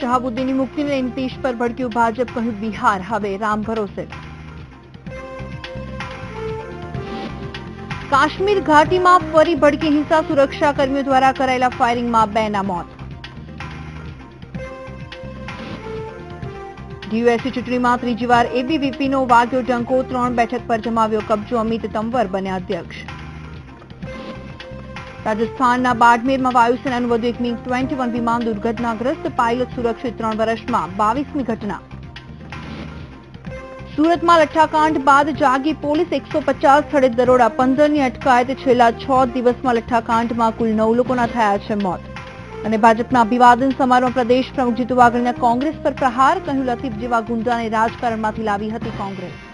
શહાબુદ્દીનની મુક્તિને લઈને નીતિશ પર ભડક્યું ભાજપ, કહ્યું બિહાર હવે રામ ભરોસે। કાશ્મીર ઘાટીમાં ફરી ભડકી હિંસા, સુરક્ષાકર્મીઓ દ્વારા કરાયેલા ફાયરિંગમાં 2ના મોત। ડીયુએસસી ચૂંટણીમાં ત્રીજી વાર એબીવીપીનો વાગ્યો ડંકો, 3 બેઠક પર જમાવ્યો કબજો, અમિત તંવર બન્યા અધ્યક્ષ। રાજસ્થાનના બાડમેરમાં વાયુસેનાનું વધુ એક MiG-21 વિમાન દુર્ઘટનાગ્રસ્ત, પાયલટ સુરક્ષિત, 3 વર્ષમાં 22મી ઘટના। સુરતમાં લઠ્ઠાકાંડ બાદ જાગી પોલીસ, 150 સ્થળે દરોડા, 15ની અટકાયત। છેલ્લા 6 દિવસમાં લઠ્ઠાકાંડમાં કુલ 9 લોકોના થયા છે મોત। અને ભાજપના અભિવાદન સમારોહમાં પ્રદેશ પ્રમુખ જીતુ વાઘાણીના કોંગ્રેસ પર પ્રહાર, કહ્યું લતીફ જેવા ગુંડાને રાજકારણમાંથી લાવી હતી કોંગ્રેસ।